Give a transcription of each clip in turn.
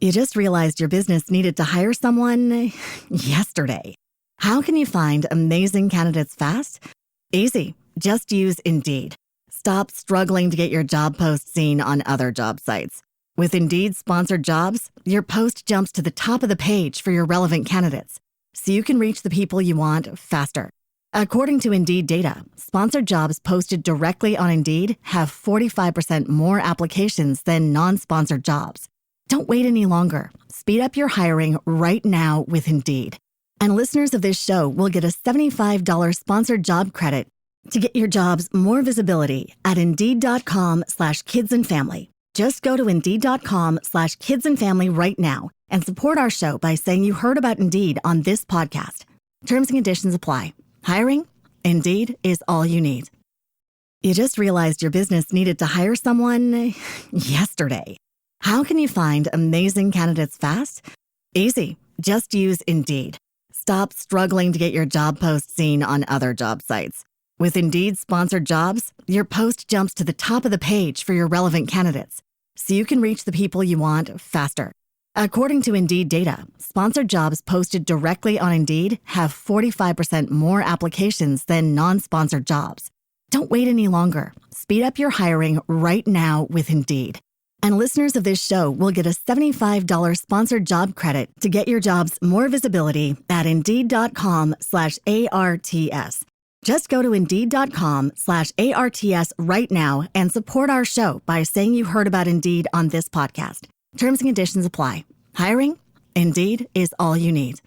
You just realized your business needed to hire someone yesterday. How can you find amazing candidates fast? Easy. Just use Indeed. Stop struggling to get your job post seen on other job sites. With Indeed sponsored jobs, your post jumps to the top of the page for your relevant candidates, so you can reach the people you want faster. According to Indeed data, sponsored jobs posted directly on Indeed have 45% more applications than non-sponsored jobs. Don't wait any longer. Speed up your hiring right now with Indeed. And listeners of this show will get a $75 sponsored job credit to get your jobs more visibility at Indeed.com/kidsandfamily. Just go to Indeed.com/kidsandfamily right now and support our show by saying you heard about Indeed on this podcast. Terms and conditions apply. Hiring? Indeed is all you need. You just realized your business needed to hire someone yesterday. How can you find amazing candidates fast? Easy. Just use Indeed. Stop struggling to get your job post seen on other job sites. With Indeed sponsored jobs, your post jumps to the top of the page for your relevant candidates, so you can reach the people you want faster. According to Indeed data, sponsored jobs posted directly on Indeed have 45% more applications than non-sponsored jobs. Don't wait any longer. Speed up your hiring right now with Indeed. And listeners of this show will get a $75 sponsored job credit to get your jobs more visibility at Indeed.com/ARTS. Just go to Indeed.com/ARTS right now and support our show by saying you heard about Indeed on this podcast. Terms and conditions apply. Hiring? Indeed is all you need.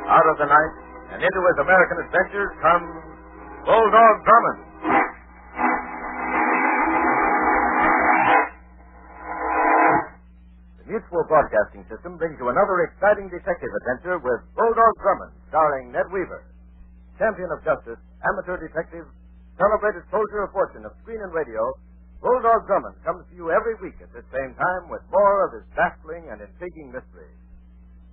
Out of the night, and into his American adventures comes Bulldog Drummond. The Mutual Broadcasting System brings you another exciting detective adventure with Bulldog Drummond, starring Ned Weaver. Champion of justice, amateur detective, celebrated soldier of fortune of screen and radio, Bulldog Drummond comes to you every week at this same time with more of his baffling and intriguing mysteries.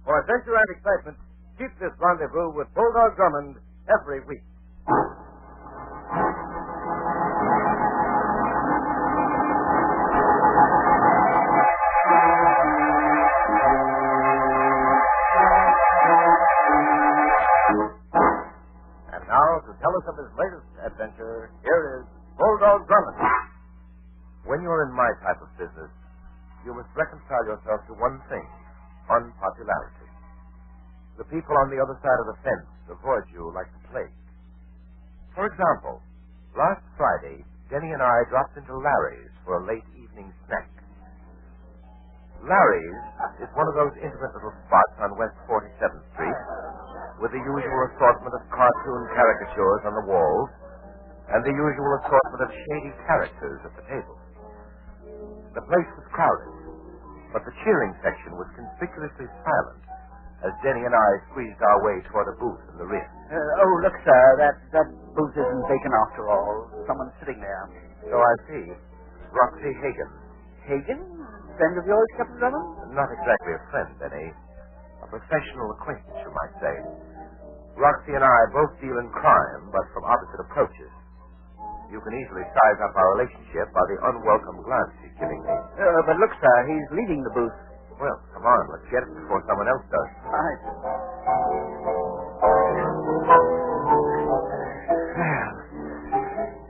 For adventure and excitement, keep this rendezvous with Bulldog Drummond every week. And now, to tell us of his latest adventure, here is Bulldog Drummond. When you're in my type of business, you must reconcile yourself to one thing: unpopularity. The people on the other side of the fence avoid you like the plague. For example, last Friday, Denny and I dropped into Larry's for a late evening snack. Larry's is one of those intimate little spots on West 47th Street with the usual assortment of cartoon caricatures on the walls and the usual assortment of shady characters at the table. The place was crowded, but the cheering section was conspicuously silent as Denny and I squeezed our way toward a booth in the rear. Look, sir, that booth isn't vacant after all. Someone's sitting there. So I see. Roxy Hagen. Hagen? Friend of yours, Captain Drummond? Not exactly a friend, Denny. A professional acquaintance, you might say. Roxy and I both deal in crime, but from opposite approaches. You can easily size up our relationship by the unwelcome glance he's giving me. But look, sir, he's leaving the booth. Well, come on, let's get it before someone else does. Right. Well,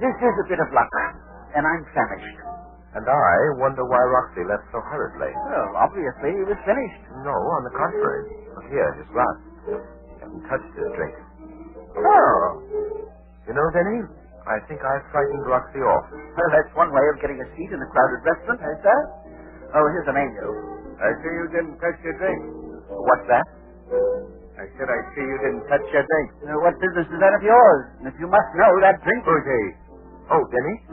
this is a bit of luck, and I'm famished. And I wonder why Roxy left so hurriedly. Well, obviously he was finished. No, on the contrary. Look here, his glass. He hasn't touched his drink. Oh. You know, Denny, I think I frightened Roxy off. Well, that's one way of getting a seat in a crowded restaurant, eh, sir? Oh, here's the menu. I see you didn't touch your drink. What's that? I said I see you didn't touch your drink. What business is that of yours? And if you must know, that drink... Who's he? Oh, Denny?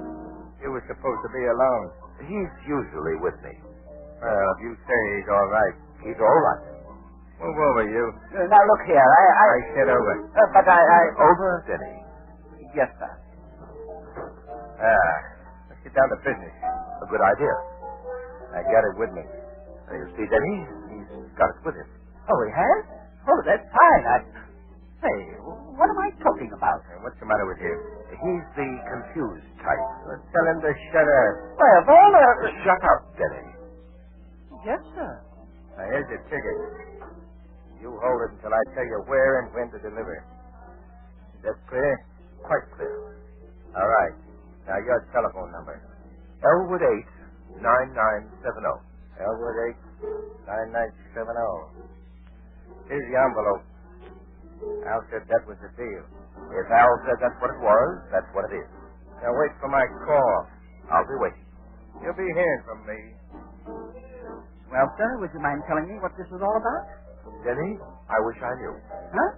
You were supposed to be alone. He's usually with me. Well, if you say he's all right. He's all right. Move over, you. Now, look here. I said over. But Over, Denny. Yes, sir. Let's get down to business. A good idea. I got it with me. You see, Denny, he's got it with him. Oh, he has? Oh, that's fine. Hey, what am I talking about? What's the matter with you? He's the confused type. Well, tell him to shut up. Well, of all the... Shut up, Denny. Yes, sir. Now, here's your ticket. You hold it until I tell you where and when to deliver. Is that clear? Quite clear. All right. Now, your telephone number. Elwood 8 9970. Elwood 8 9970. Here's the envelope. Al said that was the deal. If Al said that's what it was, that's what it is. Now, wait for my call. I'll be waiting. You'll be hearing from me. Well, sir, would you mind telling me what this was all about? Denny, I wish I knew. Huh?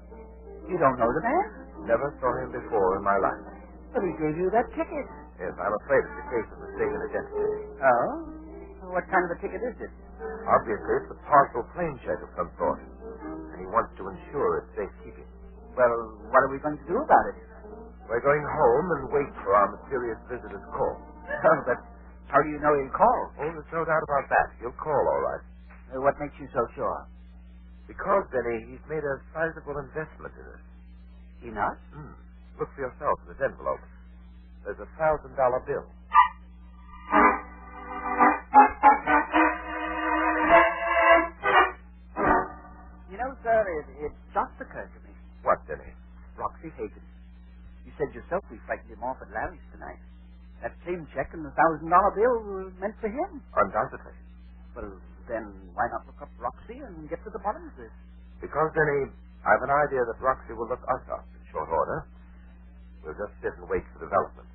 You don't know the man? Never saw him before in my life. But he gave you that ticket. Yes, I'm afraid it's a case of mistaken identity. Oh? What kind of a ticket is it? Obviously, it's a partial claim check of some sort. And he wants to ensure it's safekeeping. Well, what are we going to do about it? We're going home and wait for our mysterious visitor's call. Oh, but how do you know he'll call? Oh, there's no doubt about that. He'll call, all right. What makes you so sure? Because, Denny, he's made a sizable investment in us. He not? Look for yourself in this envelope. There's a $1,000 bill. You know, sir, it just occurred to me. What, Denny? Roxy Hagen. You said yourself we frightened him off at Larry's tonight. That claim check and the $1,000 bill were meant for him. Undoubtedly. Well, then why not look up Roxy and get to the bottom of this? Because, Denny, I've an idea that Roxy will look us up in short order. We'll just sit and wait for development.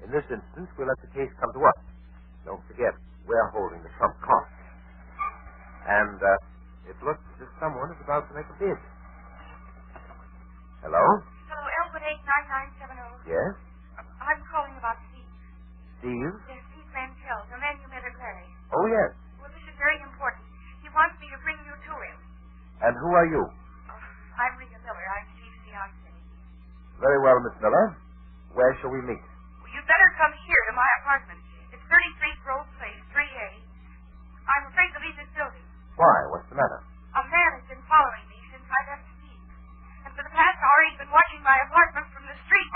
In this instance, we'll let the case come to us. Don't forget, we're holding the trump card. And it looks as if someone is about to make a bid. Hello? Hello, Elwood 89970. Yes? I'm calling about Steve. Steve? Yes, Steve Mantell, the man you met at Larry. Oh, yes. Well, this is very important. He wants me to bring you to him. And who are you? I'm Rita Miller. I'm Steve's fiancée. Very well, Miss Miller. Where shall we meet? Well, you'd better come here to my apartment. It's 33 Grove Place, 3A. I'm afraid to leave this building. Why? What's the matter? A man has been following me since I left Steve. And for the past hour, he's been watching my apartment from the street.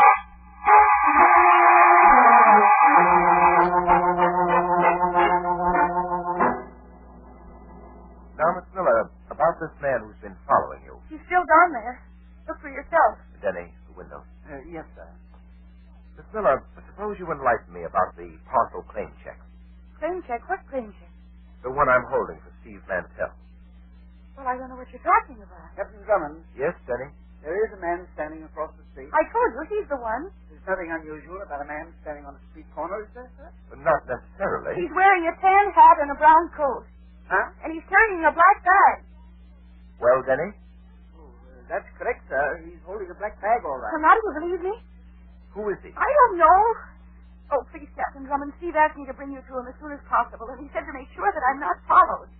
Now, Miss Miller, about this man who's been following you. He's still down there. Look for yourself. Denny, the window. Yes, sir. Miss Miller, suppose you enlighten me about the partial claim check. Claim check? What claim check? The one I'm holding for Steve Mantell. Well, I don't know what you're talking about. Captain Drummond, Yes, Denny? there is a man standing across the street. I told you, he's the one. There's nothing unusual about a man standing on a street corner, is there, sir? Not necessarily. He's wearing a tan hat and a brown coat. Huh? And he's carrying a black bag. Well, Denny? Oh, that's correct, sir. He's holding a black bag, all right. Well, now do you believe me? Who is he? I don't know. Oh, please, Captain Drummond. Steve asked me to bring you to him as soon as possible, and he said to make sure that I'm not followed.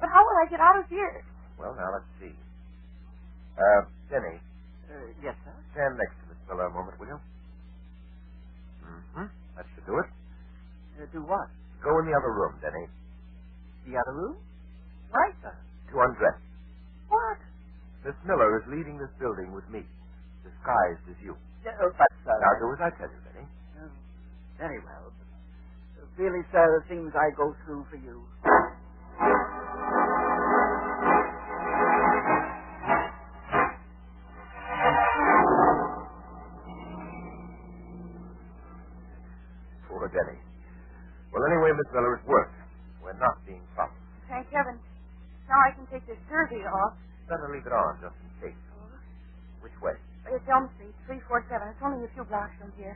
But how will I get out of here? Well, now, let's see. Denny, Yes, sir. stand next to Miss Miller a moment, will you? That should do it. Do what? Go in the other room, Denny, The other room? Why, sir? to undress. What? Miss Miller is leaving this building with me, disguised as you. But, sir... Now, do as I tell you, Denny. Very well. Really, sir, the things I go through for you. Poor Denny. Well, anyway, Miss Miller, it worked. We're not being followed. Thank heaven. Now I can take this jersey off. Better leave it on, just in case. Which way? It's Elm Street, 347. It's only a few blocks from here.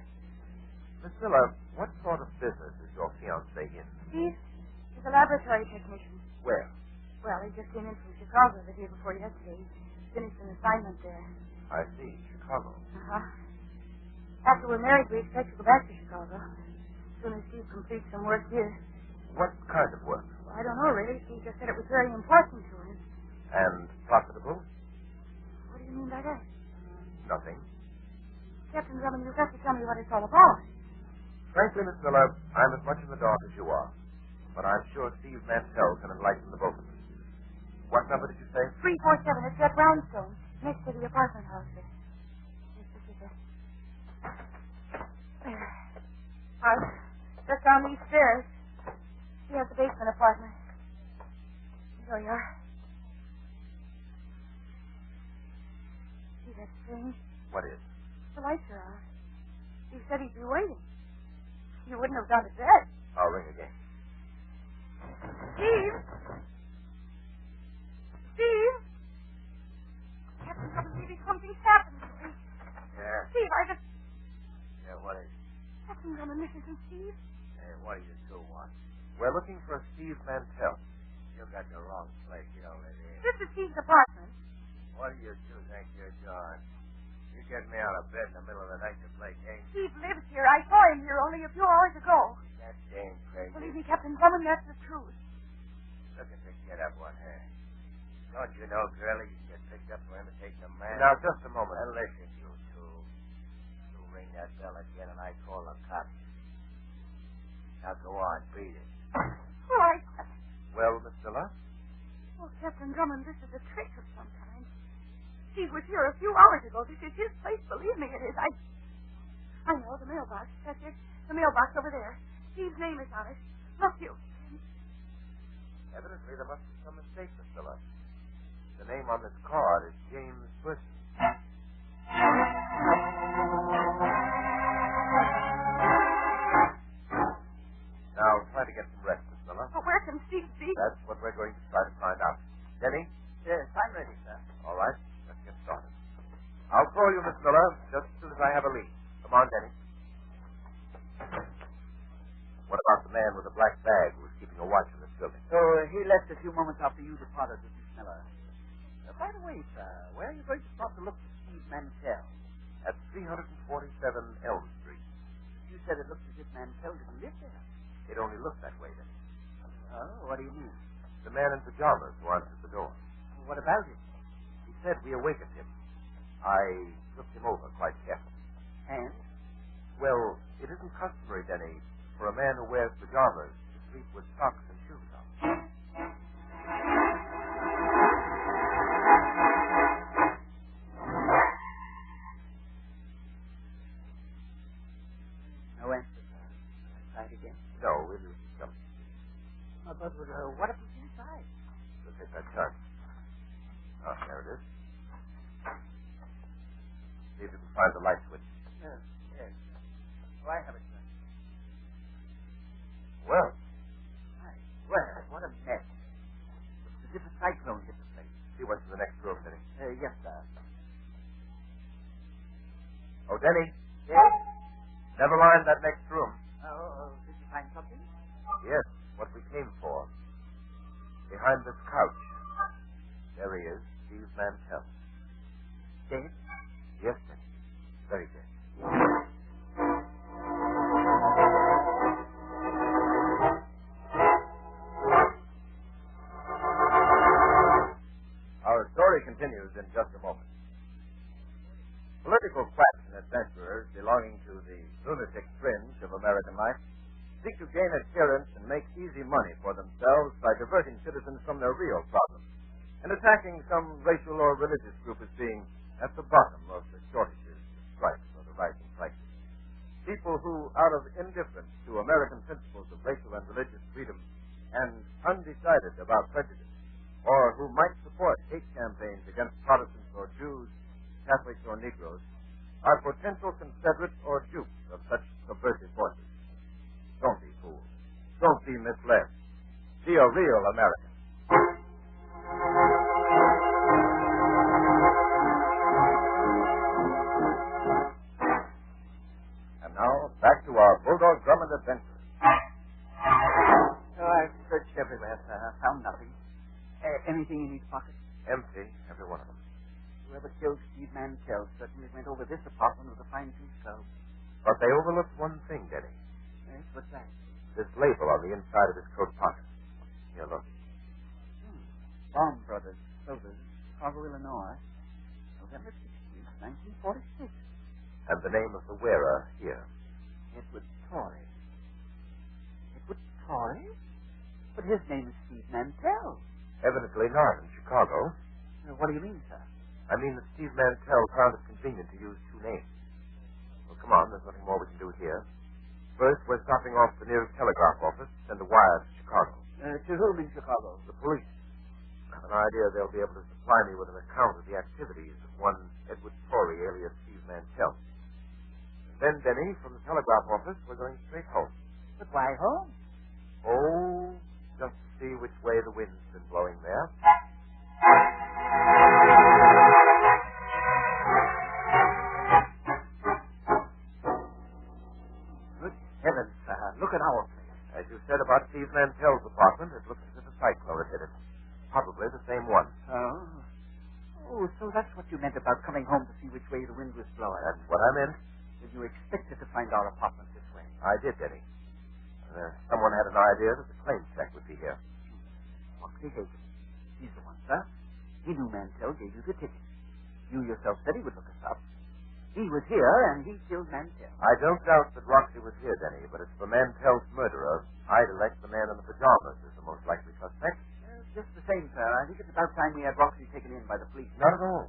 Miss Miller, what sort of business is your fiancé in? Steve, he's a laboratory technician. Where? Well, he just came in from Chicago the day before yesterday. He finished an assignment there. I see, Chicago. Uh-huh. After we're married, we expect to go back to Chicago. As soon as Steve completes some work here. What kind of work? Well, I don't know, really. Steve just said it was very important to him. And profitable? What do you mean by that? Nothing. Captain Drummond, you've got to tell me what it's all about. Frankly, Miss Miller, I'm as much in the dark as you are. But I'm sure Steve Mantell can enlighten the both of us. What number did you say? 347. It's that brownstone next to the apartment house. This is it. There. House. Just down these stairs. He has the basement apartment. There you are. See that strange? What is? The lights are out. He said he'd be waiting. You wouldn't have gone to bed. I'll ring again. Steve! Steve! Captain Drummond, maybe something's happened to me. Yeah. Steve, I just... Yeah, what is it? Captain Drummond, this isn't Steve. Hey, what do you two want? We're looking for Steve Mantell. You got the wrong place. You don't live here. This is Steve's apartment. What do you two think you're doing? You get me out of bed in the middle of the night to play games? Steve lives here. I saw him here only a few hours ago. That damn crazy. Believe me, Captain Drummond, that's the truth. Look at the kid up one here. Don't you know, girlie, you get picked up for imitating a man? Now, just a moment. Now, listen, you two. You ring that bell again and I call the cops. Now, go on, beat it. All right. Well, Miss Miller? Oh, Captain Drummond, this is a trick of some kind. Steve was here a few hours ago. This is his place. Believe me, it is. I know, the mailbox. That's it. The mailbox over there. Steve's name is on it. Look, you. Evidently, there must be some mistake, Miss Miller. The name on this card is James Swisson. Now, try to get some rest, Miss Miller. But where can Steve be? That's what we're going to try to find out. Denny? Yes, I'm ready, sir. All right, let's get started. I'll call you, Miss Miller, just as soon as I have a lead. Come on, Denny. What about the man with the black bag who was keeping a watch in this building? So he left a few moments after you departed with Miss Miller. By the way, sir, where are you going to stop to look for Steve Mantell? At 347 Elm Street. You said it looked as if Mantell didn't live there. It only looked that way, Denny. Oh, what do you mean? The man in pajamas who answered the door. What about it? He said we awakened him. I looked him over quite carefully. And? Well, it isn't customary, Denny, for a man who wears pajamas to sleep with socks and shoes on. No answer, sir. Try it again. No, we'll use some. But what if it's inside? We'll take that chance. Ah, there it is. See if you can find the light switch. Yes. Oh, I have it, sir. Well, Well, what a mess. It's as if a cyclone hit the place. see what's in the next room, Denny. Yes, sir. Oh, Denny, Yes? never mind that next room. Did you find something? Yes, what we came for. Behind this couch. There he is, Steve Mantell. Dead? Yes, Denny. Very dead. Our story continues in just a moment. Political quacks and adventurers belonging to the lunatic fringe of American life seek to gain adherence and make easy money for themselves by diverting citizens from their real problems and attacking some racial or religious group as being at the bottom of the shortages, the strikes, or the rising prices. People who, out of indifference to American principles of racial and religious freedom and undecided about prejudice, or who might support hate campaigns against Protestants or Jews, Catholics or Negroes, are potential confederates or dupes of such subversive forces. Don't be fooled. Don't be misled. Be a real American. And now, back to our Bulldog Drummond adventure. Oh, I've searched everywhere, sir. I found nothing. Anything in his pocket? Empty, every one of them. Whoever killed Steve Mantell certainly went over this apartment with a fine-tooth comb. But they overlooked one thing, Denny. Yes, what's that? This label on the inside of his coat pocket. Here, look. Baum Brothers, Clover, Chicago, Illinois. November 16th, 1946. And the name of the wearer here? Edward Torrey. Edward Torrey? But his name is Steve Mantell. Evidently not in Chicago. What do you mean, sir? I mean that Steve Mantell found it convenient to use two names. Well, come on, there's nothing more we can do here. First, we're stopping off the nearest telegraph office to send a wire to Chicago. To whom in Chicago? The police. I have an idea they'll be able to supply me with an account of the activities of one Edward Torrey, alias Steve Mantell. And then, Denny, from the telegraph office, we're going straight home. But why home? Oh, just to see which way the wind's been blowing there. Good heavens, sir. Look at our place. As you said about Steve Mantell's apartment, it looks as if a cyclone had hit it. Probably the same one. Oh. Oh, so that's what you meant about coming home to see which way the wind was blowing. That's what I meant. Did you expected to find our apartment this way? I did, Denny. Someone had an idea that the claim check would be here. Foxy Hagen. He's the one, sir. He knew Mantell gave you the ticket. You yourself said he would look us up. He was here, and he killed Mantell. I don't doubt that Roxy was here, Denny, but as for Mantell's murderer, I'd elect the man in the pajamas as the most likely suspect. Just the same, sir. I think it's about time we had Roxy taken in by the police. Not at all.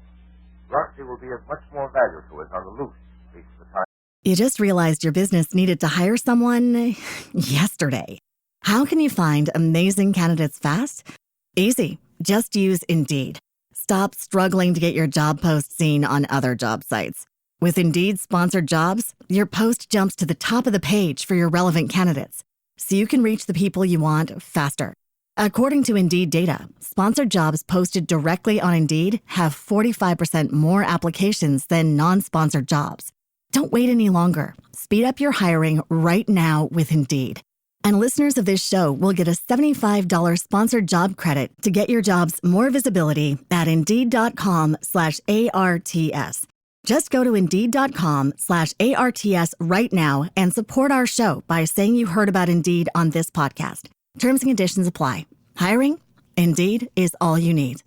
Roxy will be of much more value to us on the loose, at least for the time. You just realized your business needed to hire someone yesterday. How can you find amazing candidates fast? Easy. Just use Indeed. Stop struggling to get your job post seen on other job sites. With Indeed sponsored jobs, your post jumps to the top of the page for your relevant candidates, so you can reach the people you want faster. According to Indeed data, sponsored jobs posted directly on Indeed have 45% more applications than non-sponsored jobs. Don't wait any longer. Speed up your hiring right now with Indeed. And listeners of this show will get a $75 sponsored job credit to get your jobs more visibility at Indeed.com/ARTS. Just go to Indeed.com/ARTS right now and support our show by saying you heard about Indeed on this podcast. Terms and conditions apply. Hiring? Indeed is all you need.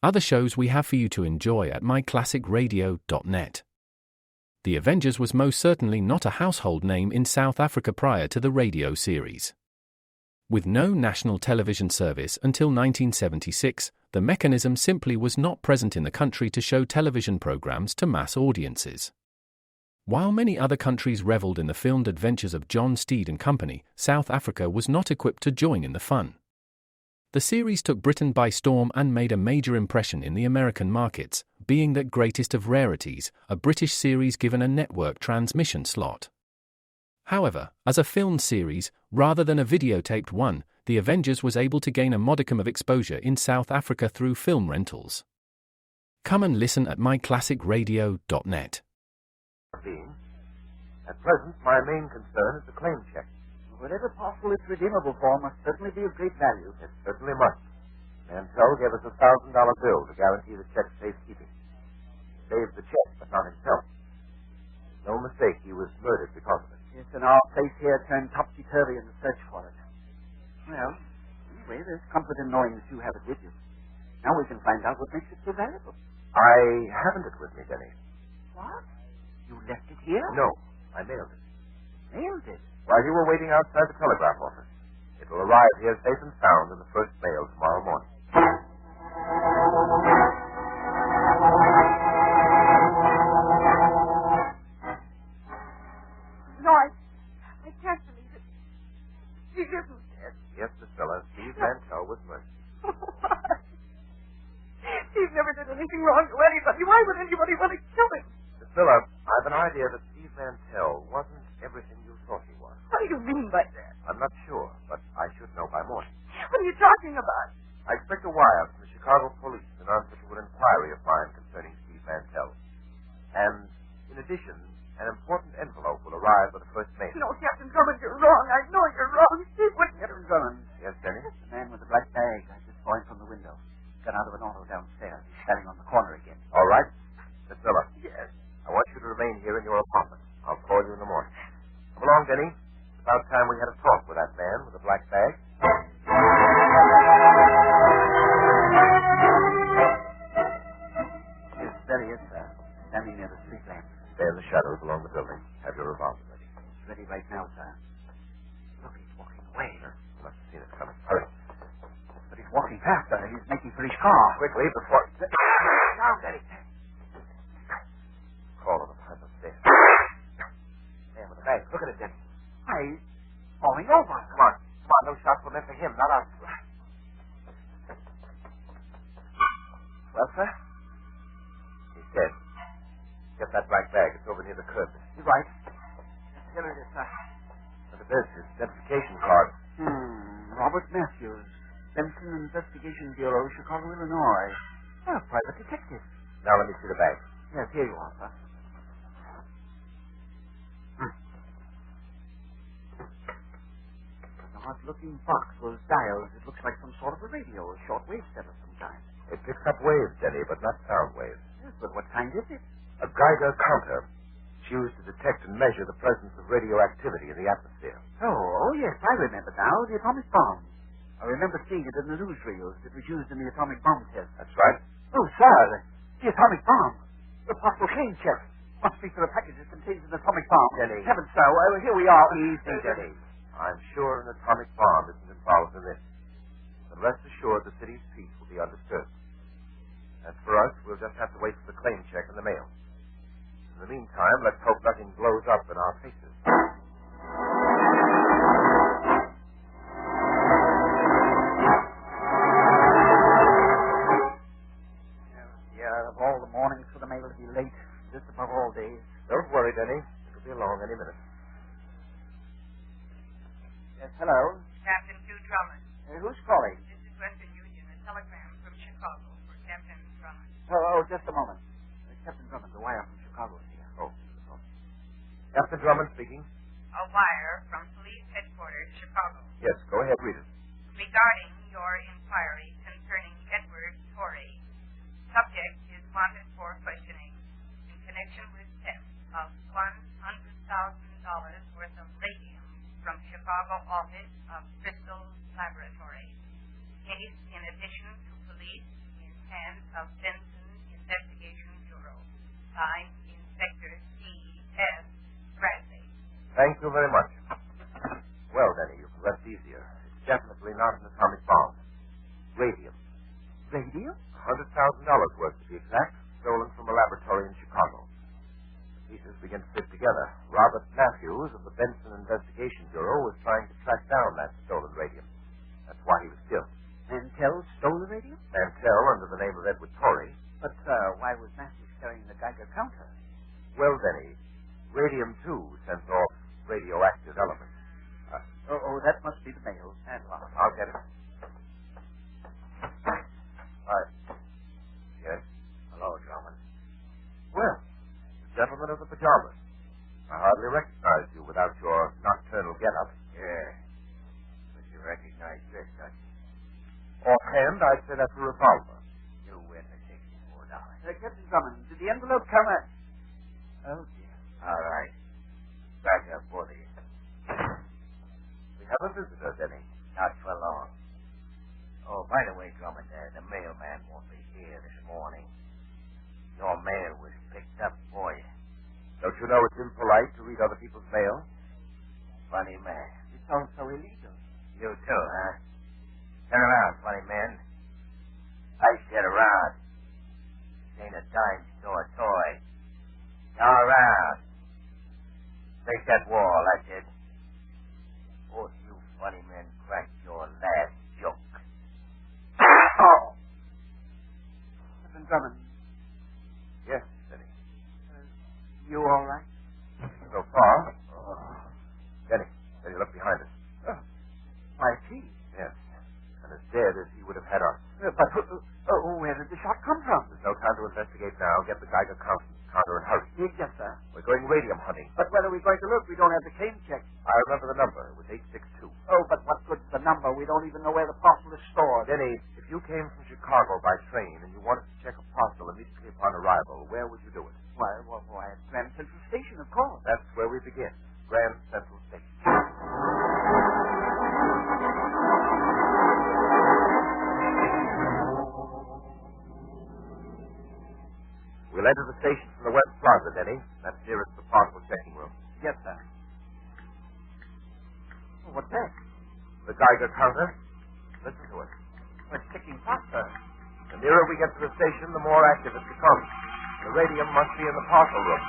Other shows we have for you to enjoy at myclassicradio.net. The Avengers was most certainly not a household name in South Africa prior to the radio series. With no national television service until 1976, the mechanism simply was not present in the country to show television programs to mass audiences. While many other countries reveled in the filmed adventures of John Steed and company, South Africa was not equipped to join in the fun. The series took Britain by storm and made a major impression in the American markets, being that greatest of rarities, a British series given a network transmission slot. However, as a filmed series, rather than a videotaped one, The Avengers was able to gain a modicum of exposure in South Africa through film rentals. Come and listen at myclassicradio.net. At present, my main concern is the claim check. Whatever parcel it's redeemable for must certainly be of great value. It certainly must. Mantell gave us a $1,000 bill to guarantee the check's safekeeping. He saved the check, but not himself. No mistake, he was murdered because of it. Yes, and our place here turned topsy-turvy in the search for it. Well, anyway, there's comfort in knowing that you have it with you. Now we can find out what makes it so valuable. I haven't it with me, Denny. What? You left it here? No, I mailed it. Mailed it? While you were waiting outside the telegraph office. It will arrive here safe and sound in the first mail tomorrow morning. No, I can't believe it. He isn't dead. Yes, Miss Miller, Steve Mantell was murdered. Steve never did anything wrong to anybody. Why would anybody want to kill him? Miss Miller, I've an idea that Steve Mantell wasn't everything you thought he was. What do you mean by that? I'm not sure, but I should know by morning. What are you talking about? I expect a wire from the Chicago police in answer to an inquiry of mine concerning Steve Mantell. And, in addition, an important envelope will arrive with the first mail. No, Captain Drummond, you're wrong. I know you're wrong. Steve wouldn't get Captain Drummond. Yes, Denny? The man with the black bag. I just saw him from the window. Got out of an auto downstairs. He's standing on the corner again. All right. Miss Miller. Yes. I want you to remain here in your apartment. I'll call you in the morning. Come along, Denny. It's about time we had a talk with that man with the black bag. shadows along the building. Have your revolver ready. It's ready right now, sir. Look, he's walking away. You must have seen it coming. Hurry. But he's walking faster. He's making for his car. Quickly, before... Now, Daddy. Call him behind the stairs. There, with the bag. Look at it, Denny. Why, he's falling over. Come on. Come on. Those shots were meant for him, not us. Well, sir? He's dead. Get that black bag. It's over near the curb. You're right. Here it is, sir. Look at this. His identification card. Robert Matthews, Benson Investigation Bureau, Chicago, Illinois. Oh, private detective. Now let me see the bag. Yes, here you are, sir. An odd-looking box was dials. It looks like some sort of a radio, a shortwave set of some kind. It picks up waves, Denny, but not sound waves. Yes, but what kind is it? A Geiger counter. It's used to detect and measure the presence of radioactivity in the atmosphere. Oh, yes, I remember now. The atomic bomb. I remember seeing it in the newsreels. It was used in the atomic bomb test. That's right. Oh, sir, the atomic bomb. The possible claim check. Must be for a package that contains an atomic bomb. Denny. Heavens, sir, here we are. Easy, Denny. I'm sure an atomic bomb isn't involved in this. But rest assured the city's peace will be undisturbed. As for us, we'll just have to wait for the claim check in the mail. In the meantime, let's hope nothing blows up in our faces. Yeah, of all the mornings for the mail to be late, just above all days. Don't worry, Denny. It'll be along any minute. Yes, hello. Captain Q. Drummond. Who's calling? This is Western Union, a telegram from Chicago for Captain Drummond. Oh, just a moment. Captain Drummond, the wire from Chicago is here. Oh. Captain Drummond speaking. A wire from Police Headquarters, Chicago. Yes, go ahead, read it. Regarding your inquiry concerning Edward Torrey, subject is wanted for questioning in connection with theft of $100,000 worth of radium from Chicago office of Crystal Laboratory. Case in addition to police in hands of Benson Investigation Bureau. Signed Inspector C.S. Bradley. Thank you very much. Well, Denny, you can rest easier. It's definitely not an atomic bomb. Radium. Radio? $100,000 worth, to be exact, stolen from a laboratory in Chicago. The pieces begin to fit together. Robert Matthews of the Benson Investigation Bureau was trying to track down that stolen radium. That's why he was killed. Mantell stole the radio? Mantell, under the name of Edward Torrey. But why was Matthews carrying the Geiger counter? Well, Denny, radium, too, sends off radioactive elements. That must be the mail. I'll get it. Yes? Hello, Drummond. Well, the gentleman of the pajamas. I hardly recognized you without your nocturnal get-up. Yeah. But you recognize this, don't you? Offhand, I'd say that's a revolver. You win the $64. Captain Drummond, did the envelope come out? Oh, dear. All right. Back up, both of you. We have a visitor, Denny. Not for long. Oh, by the way, Drummond, the mailman won't be here this morning. Your mail was picked up for you. Don't you know it's impolite to read other people's mail? Funny man. It's also illegal. You too, huh? Turn around, funny man. I said around. This ain't a dime store toy. Turn around. Take that wall, that's it. Both you funny men cracked your last joke. Oh! Captain Drummond. Yes, Denny. You all right? So far. Denny, look behind us. Why, he? Yes. And as dead as he would have had us. But where did the shot come from? There's no time to investigate now. Get the Geiger counter and hurry. Yes, sir. We're going radium hunting. But when are we going to look? We don't have the claim check. I remember the number. It was 862. Oh, but what good's the number? We don't even know where the parcel is stored. Denny, if you came from Chicago by train and you wanted to check a parcel immediately upon arrival, where would you do it? Why, at Grand Central Station, of course. That's where we begin. Grand Central Station. We We'll enter the station from the West Plaza, Denny. That's nearest the parcel checking room. Yes, sir. Oh, what's that? The Geiger counter. Listen to it. It's ticking faster. The nearer we get to the station, the more active it becomes. The radium must be in the parcel room.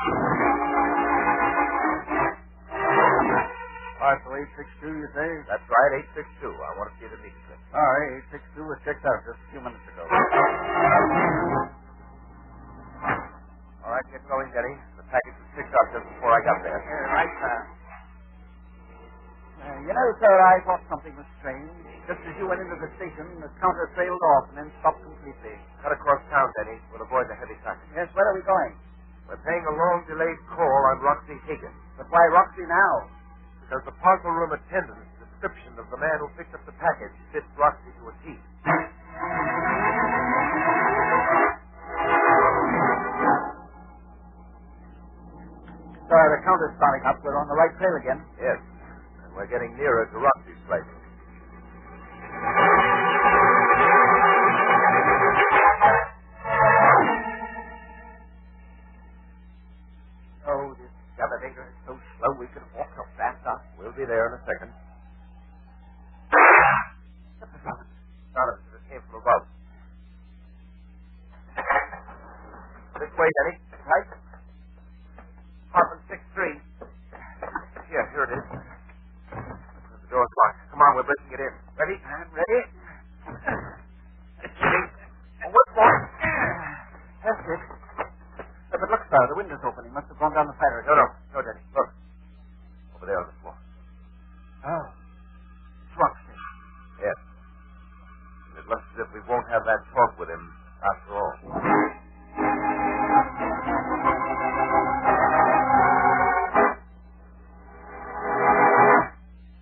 Parcel 862, you say? That's right, 862. I want to see it immediately. All right, 862 was checked out just a few minutes ago. All right, get going, Denny. The package was picked up just before I got there. Right, sir. You know, sir, I thought something was strange. Just as you went into the station, the counter trailed off and then stopped completely. Cut across town, Denny. We'll avoid the heavy traffic. Yes, where are we going? We're paying a long-delayed call on Roxy Higgins. But why Roxy now? Because the parcel room attendant's description of the man who picked up the package fits Roxy to a T. Sir, the counter's starting up. We're on the right trail again. Yes. And we're getting nearer to Roxy's place. Oh, this elevator is so slow we could walk up faster. We'll be there in a second. Sounded as if it came from above. This way, Denny. Right? Apartment 6-3. Here it is. The door's locked. Come on, we're breaking it in. Ready? I'm ready. What's more? That's it. But look, sir, the window's open. He must have gone down the ladder. No, Denny. Look. Over there on the floor. Oh. It's Roxy. Yes. And it looks as if we won't have that talk with him after all.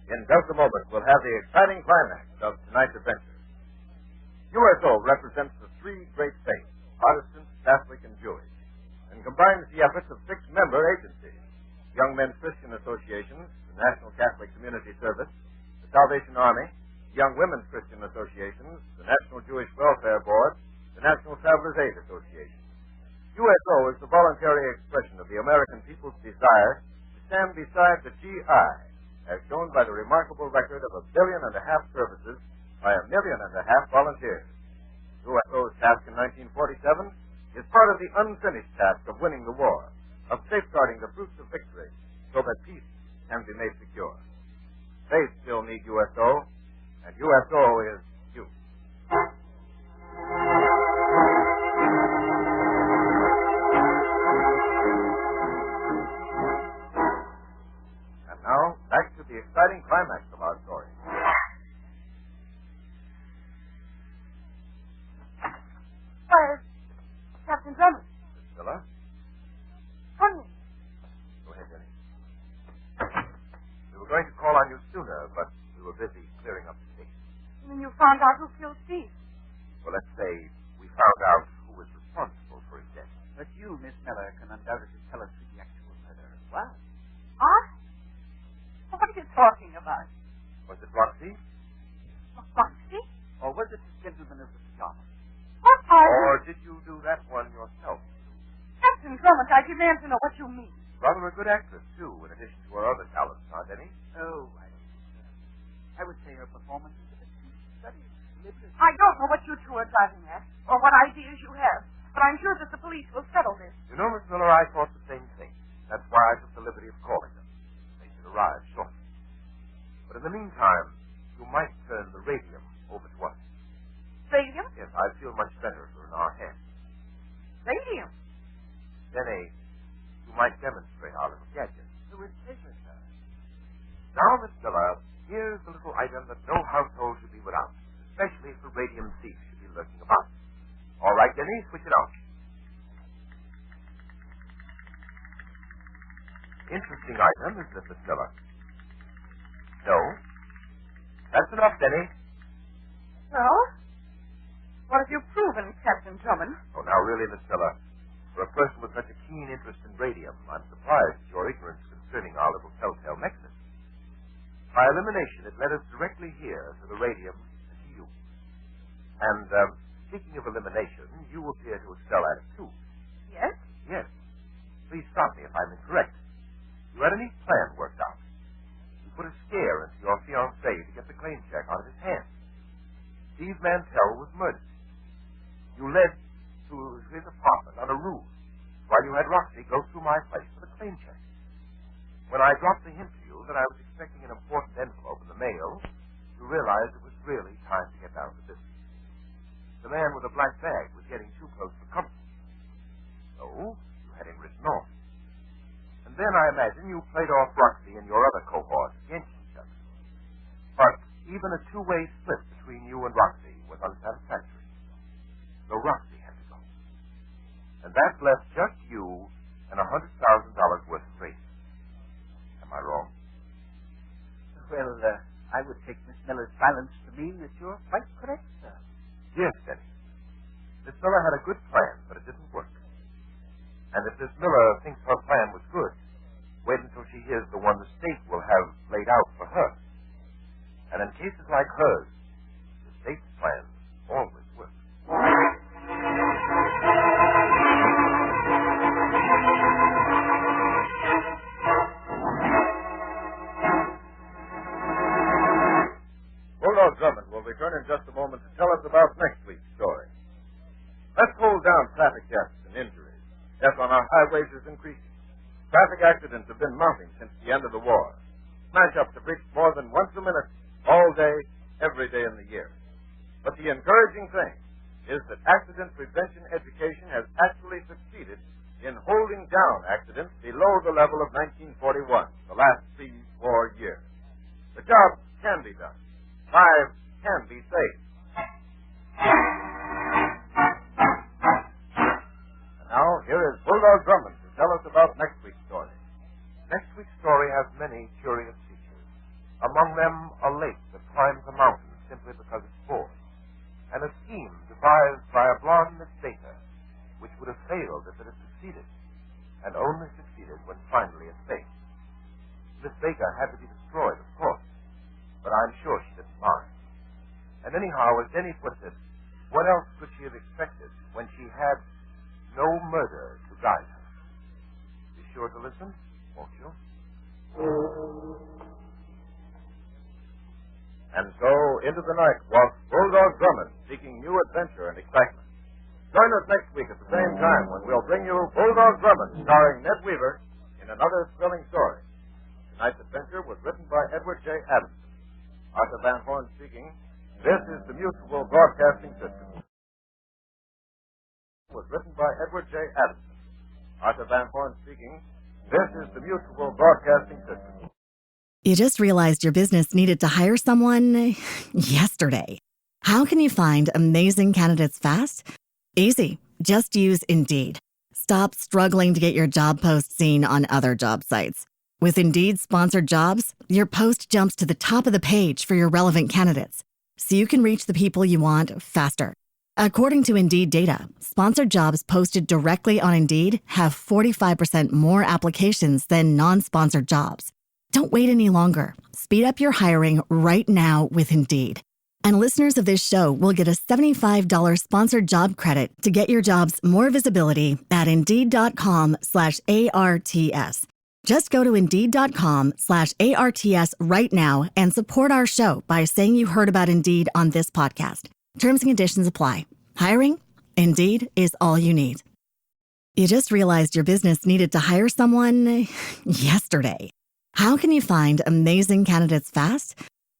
In just a moment, we'll have the exciting climax of tonight's adventure. USO represents the three great faiths, Protestant, Catholic, and Jewish, and combines the efforts of 6 member agencies: Young Men's Christian Associations, the National Catholic Community Service, the Salvation Army, Young Women's Christian Associations, the National Jewish Welfare Board, the National Travelers Aid Association. USO is the voluntary expression of the American people's desire to stand beside the GI, as shown by the remarkable record of 1.5 billion services by 1.5 million volunteers. USO's task in 1947 is part of the unfinished task of winning the war, of safeguarding the fruits of victory so that peace can be made secure. They still need USO, and USO is you. And now, back to the exciting climax of our story. Where's Captain Drummond? Priscilla? Come in. Go ahead, Jenny. We were going to call on you sooner, but we were busy clearing up the station. And then you found out who killed Steve. Well, let's say we found out who was responsible for his death. But you, Miss Miller, can undoubtedly tell us who the actual murderer was. Huh? What are you talking about? Was it Roxy? Roxy? Or was it the gentleman of the pajamas? What are Or did you do that one yourself? Captain Drummond, I demand to know what you mean. Rather a good actress, too, in addition to her other talents, aren't any? Oh, I would say her performance is a bit too studied. I don't know what you two are driving at, or what ideas you have, but I'm sure that the police will settle this. You know, Miss Miller, I thought the same thing. That's why I took the liberty of calling them. They should arrive shortly. But in the meantime, you might turn the radium over to us. Radium? Yes, I feel much better if we're in our hands. Radium? Denny, you might demonstrate our little gadget. With pleasure, sir. Now, Miss Miller, here's the little item that no household should be without, especially if a radium thief should be lurking about. All right, Denny, switch it out. Interesting item, isn't it, Miss Miller? No? That's enough, Denny. Well, what have you proven, Captain Drummond? Oh, now, really, Miss Miller, for a person with such a keen interest in radium, I'm surprised at your ignorance concerning our little telltale mechanism. By elimination, it led us directly here to the radium and to you. And, speaking of elimination, you appear to excel at it, too. Yes? Yes. Please stop me if I'm incorrect. You had a neat plan worked out. You put a scare into your fiancé to get the claim check out of his hands. Steve Mantell was murdered. You led to his apartment on a ruse while you had Roxy go through my place for the claim check. When I dropped the hint to you that I was expecting an important envelope in the mail, you realized it was really time to get down to business. The man with the black bag was getting too close for comfort. So, you had him written off. And then I imagine you played off Roxy and your other cohort against each other. But even a two-way split between you and Roxy was unsatisfactory. So Roxy had to go. And that left just you and $100,000 worth of races. Am I wrong? Well, I would take Miss Miller's silence to mean that you're quite correct, sir. Yes, Denny. Miss Miller had a good plan, but it didn't work. And if Miss Miller thinks her plan was good, wait until she hears the one the state will have laid out for her. And in cases like hers, the state's plans always work. Bulldog Drummond will return in just a moment to tell us about next week's story. Let's hold down traffic deaths and injuries. Death on our highways is increasing. Traffic accidents have been mounting since the end of the war. Smash-ups have reached more than once a minute, all day, every day in the year. But the encouraging thing is that accident prevention education has actually succeeded in holding down accidents below the level of 1941, the last 3-4 years. The job can be done. Lives can be saved. And now, here is Bulldog Drummond to tell us about next week's story. Next week's story has many curious features. Among them, a lake that climbs a mountain simply because it's bored, and a scheme devised by a blonde Miss Baker, which would have failed if it had succeeded, and only succeeded when finally it failed. Miss Baker had to be destroyed, of course, but I'm sure she didn't mind. And anyhow, as Denny puts it, what else could she have expected when she had no murder to guide her? Be sure to listen, won't you? And so, into the night walks Bulldog Drummond, seeking new adventure and excitement. Join us next week at the same time when we'll bring you Bulldog Drummond, starring Ned Weaver, in another thrilling story. Tonight's adventure was written by Edward J. Adamson. Arthur Van Horn speaking. This is the Mutual Broadcasting System. Was written by Edward J. Adamson. Arthur Van Horn speaking. This is the Mutual Broadcasting System. You just realized your business needed to hire someone yesterday. How can you find amazing candidates fast? Easy. Just use Indeed. Stop struggling to get your job post seen on other job sites. With Indeed sponsored jobs, your post jumps to the top of the page for your relevant candidates, so you can reach the people you want faster. According to Indeed data, sponsored jobs posted directly on Indeed have 45% more applications than non-sponsored jobs. Don't wait any longer. Speed up your hiring right now with Indeed. And listeners of this show will get a $75 sponsored job credit to get your jobs more visibility at Indeed.com/ARTS. Just go to Indeed.com/ARTS right now and support our show by saying you heard about Indeed on this podcast. Terms and conditions apply. Hiring? Indeed is all you need. You just realized your business needed to hire someone yesterday. How can you find amazing candidates fast?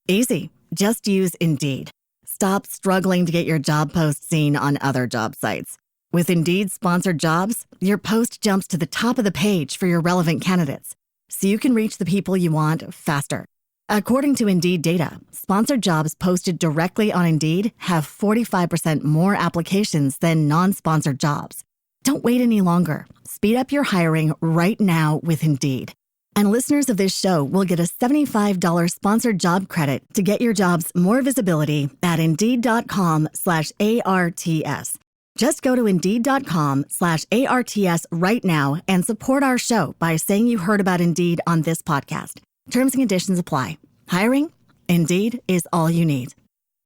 Easy. Just use Indeed. Stop struggling to get your job post seen on other job sites. With Indeed sponsored jobs, your post jumps to the top of the page for your relevant candidates, so you can reach the people you want faster. According to Indeed data, sponsored jobs posted directly on Indeed have 45% more applications than non-sponsored jobs. Don't wait any longer. Speed up your hiring right now with Indeed. And listeners of this show will get a $75 sponsored job credit to get your jobs more visibility at Indeed.com/ARTS. Just go to Indeed.com/ARTS right now and support our show by saying you heard about Indeed on this podcast. Terms and conditions apply. Hiring? Indeed is all you need.